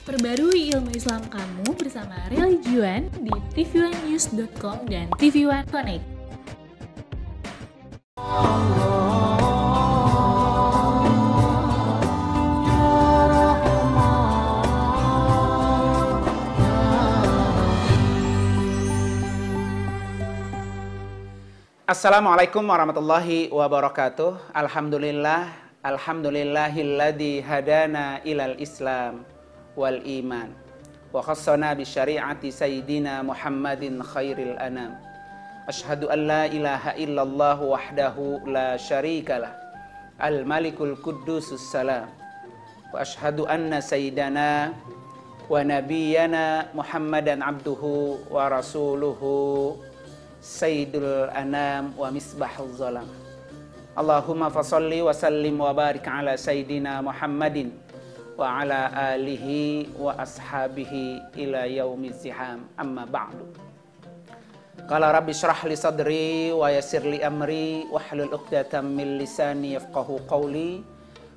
Perbarui ilmu Islam kamu bersama Religion di tv1news.com dan TV1 Connect. Assalamualaikum warahmatullahi wabarakatuh. Alhamdulillahilladzi hadana ilal Islam wal iman wa khassana bi syari'ati sayyidina Muhammadin khairil anam. Asyhadu an la ilaha illallah wahdahu la syarikalah al malikul quddusus salam wa asyhadu anna sayyidana wa nabiyyana Muhammadan abduhu wa rasuluhu Sayyidul Anam wa Misbahul Zalam. Allahumma fasalli wa sallim wa barik ala Sayyidina Muhammadin wa ala alihi wa ashabihi ila yaumiz ziham, amma ba'du. Qala rabbi syrah li sadri wa yassir li amri wahlul 'uqdatam min lisani yafqahu qawli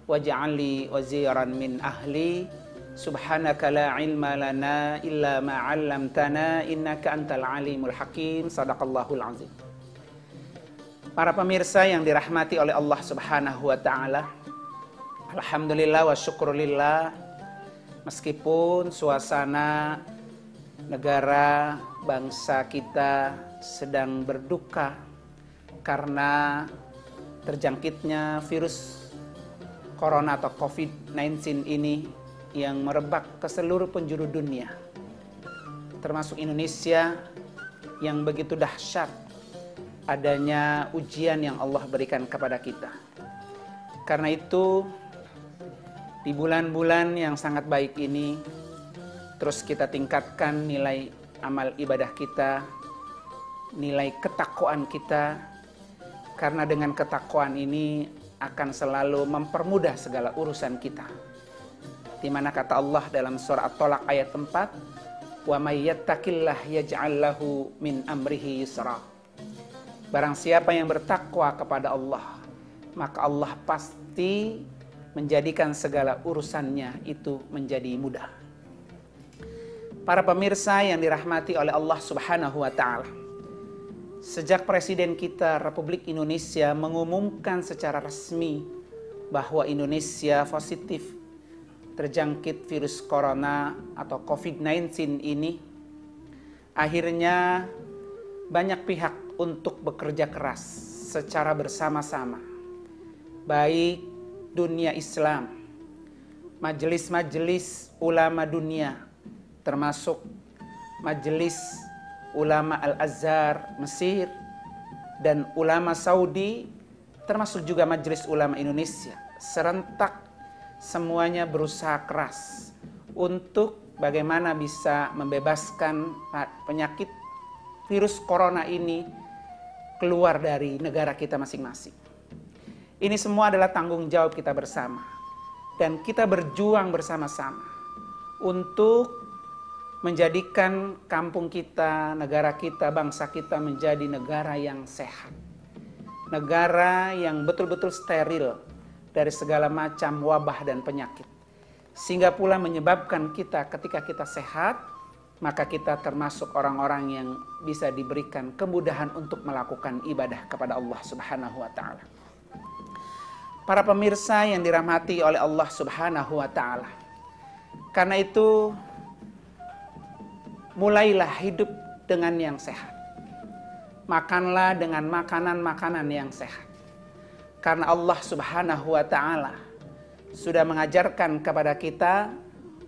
waj'al li waziran min ahli. Subhanaka la ilma lana illa ma 'allamtana innaka antal alimul hakim. Shadaqallahul azim. Para pemirsa yang dirahmati oleh Allah Subhanahu wa taala, alhamdulillah wa syukurillah, meskipun suasana negara bangsa kita sedang berduka karena terjangkitnya virus corona atau COVID-19 ini yang merebak ke seluruh penjuru dunia, termasuk Indonesia yang begitu dahsyat adanya ujian yang Allah berikan kepada kita. Karena itu, di bulan-bulan yang sangat baik ini, terus kita tingkatkan nilai amal ibadah kita, nilai ketakwaan kita, karena dengan ketakwaan ini akan selalu mempermudah segala urusan kita. Di mana kata Allah dalam surah At-Tolaq ayat 4, wa may yattaqillah yaj'al lahu min amrihi yusra. Barang siapa yang bertakwa kepada Allah, maka Allah pasti menjadikan segala urusannya itu menjadi mudah. Para pemirsa yang dirahmati oleh Allah Subhanahu wa taala, sejak Presiden kita Republik Indonesia mengumumkan secara resmi bahwa Indonesia positif terjangkit virus corona atau COVID-19 ini, akhirnya banyak pihak untuk bekerja keras secara bersama-sama, baik dunia Islam, majelis-majelis ulama dunia, termasuk Majelis Ulama Al-Azhar Mesir dan ulama Saudi, termasuk juga Majelis Ulama Indonesia, serentak semuanya berusaha keras untuk bagaimana bisa membebaskan penyakit virus corona ini keluar dari negara kita masing-masing. Ini semua adalah tanggung jawab kita bersama, dan kita berjuang bersama-sama untuk menjadikan kampung kita, negara kita, bangsa kita menjadi negara yang sehat, negara yang betul-betul steril dari segala macam wabah dan penyakit. Sehingga pula menyebabkan kita ketika kita sehat, maka kita termasuk orang-orang yang bisa diberikan kemudahan untuk melakukan ibadah kepada Allah Subhanahu wa taala. Para pemirsa yang dirahmati oleh Allah Subhanahu wa taala, karena itu mulailah hidup dengan yang sehat. Makanlah dengan makanan-makanan yang sehat. Karena Allah Subhanahu wa ta'ala sudah mengajarkan kepada kita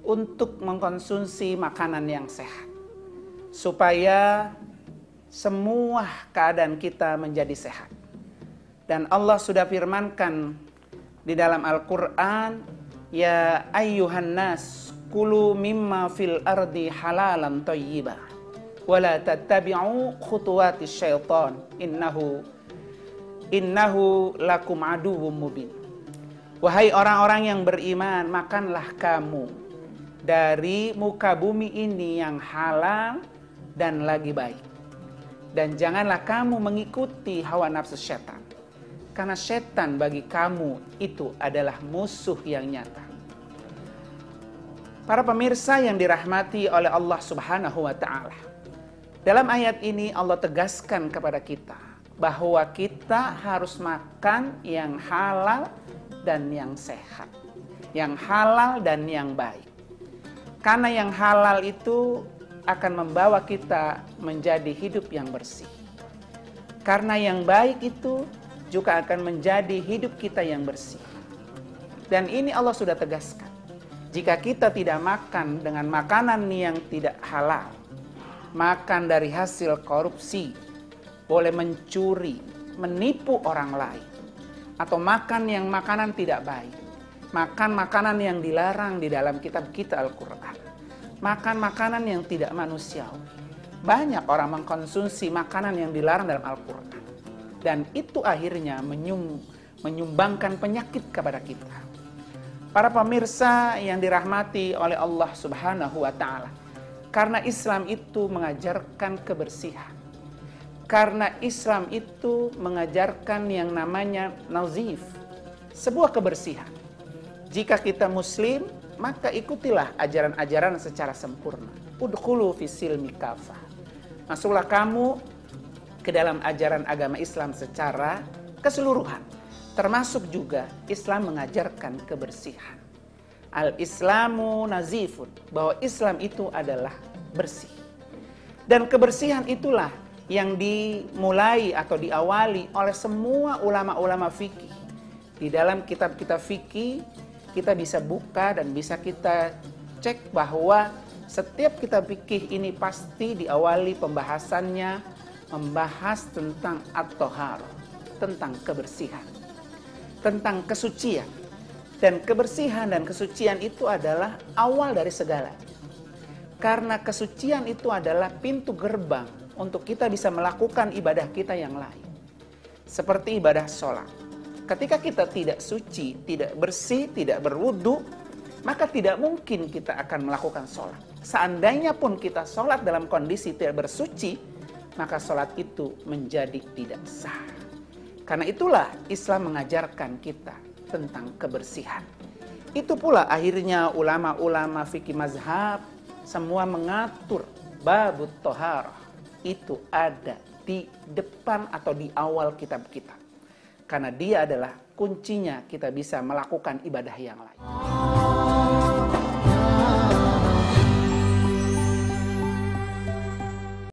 untuk mengkonsumsi makanan yang sehat, supaya semua keadaan kita menjadi sehat. Dan Allah sudah firmankan di dalam Al-Quran, ya ayyuhan nas kulu mimma fil ardi halalan thayyibah wa la tattabi'u khutuwatis syaitan innahu lakum aduwwum mubin. Wahai orang-orang yang beriman, makanlah kamu dari muka bumi ini yang halal dan lagi baik. Dan janganlah kamu mengikuti hawa nafsu setan, karena setan bagi kamu itu adalah musuh yang nyata. Para pemirsa yang dirahmati oleh Allah Subhanahu wa Ta'ala, dalam ayat ini Allah tegaskan kepada kita bahwa kita harus makan yang halal dan yang sehat, yang halal dan yang baik. Karena yang halal itu akan membawa kita menjadi hidup yang bersih. Karena yang baik itu juga akan menjadi hidup kita yang bersih. Dan ini Allah sudah tegaskan. Jika kita tidak makan dengan makanan yang tidak halal, makan dari hasil korupsi, boleh mencuri, menipu orang lain, atau makan yang makanan tidak baik, makan makanan yang dilarang di dalam kitab kita Al-Quran, makan makanan yang tidak manusiawi. Banyak orang mengkonsumsi makanan yang dilarang dalam Al-Quran, dan itu akhirnya menyumbangkan penyakit kepada kita. Para pemirsa yang dirahmati oleh Allah Subhanahu wa Ta'ala, karena Islam itu mengajarkan kebersihan. Karena Islam itu mengajarkan yang namanya nazif, sebuah kebersihan. Jika kita muslim, maka ikutilah ajaran-ajaran secara sempurna. Udkhulu fis silmi kafah. Masuklah kamu ke dalam ajaran agama Islam secara keseluruhan. Termasuk juga Islam mengajarkan kebersihan. Al-Islamu nazifun, bahwa Islam itu adalah bersih. Dan kebersihan itulah yang dimulai atau diawali oleh semua ulama-ulama fikih. Di dalam kitab-kitab fikih kita bisa buka dan bisa kita cek bahwa setiap kitab fikih ini pasti diawali pembahasannya membahas tentang at-thaharah, tentang kebersihan, tentang kesucian. Dan kebersihan dan kesucian itu adalah awal dari segala. Karena kesucian itu adalah pintu gerbang untuk kita bisa melakukan ibadah kita yang lain. Seperti ibadah sholat. Ketika kita tidak suci, tidak bersih, tidak berwudu, maka tidak mungkin kita akan melakukan sholat. Seandainya pun kita sholat dalam kondisi tidak bersuci, maka sholat itu menjadi tidak sah. Karena itulah Islam mengajarkan kita tentang kebersihan. Itu pula akhirnya ulama-ulama fikih mazhab semua mengatur babut thaharah. Itu ada di depan atau di awal kitab kita. Karena dia adalah kuncinya kita bisa melakukan ibadah yang lain.